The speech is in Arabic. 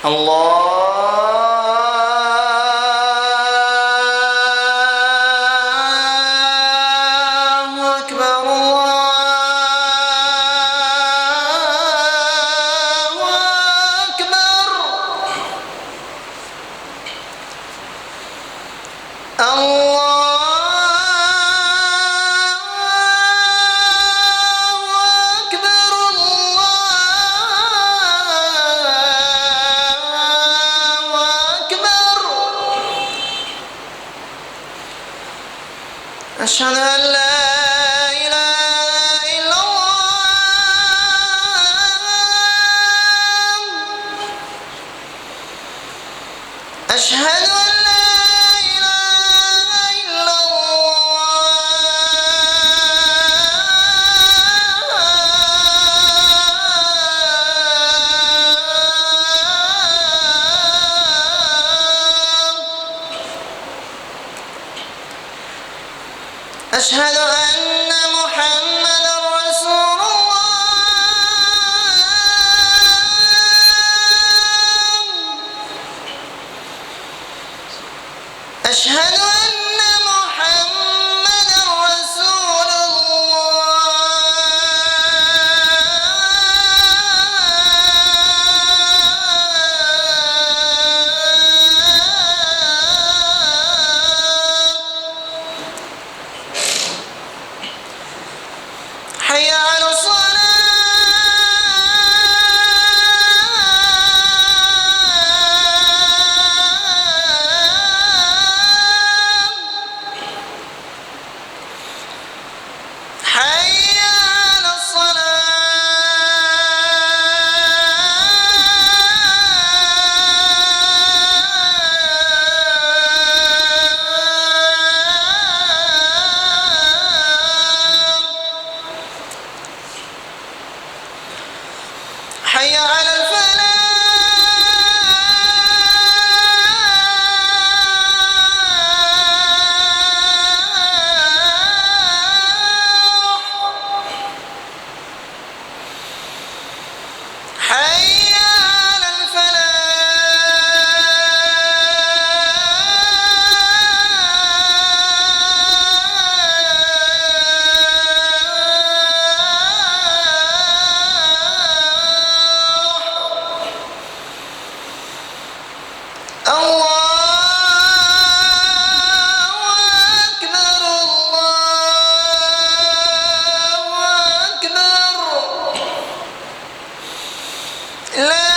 الله أكبر الله أكبر أشهد أن لا إله إلا الله أشهد أن لا إله إلا الله أشهد أن محمدًا رسول الله أشهد أن محمدًا رسول حي على حي على حي على الفلاح حي على الفلاح الله أكبر الله أكبر لا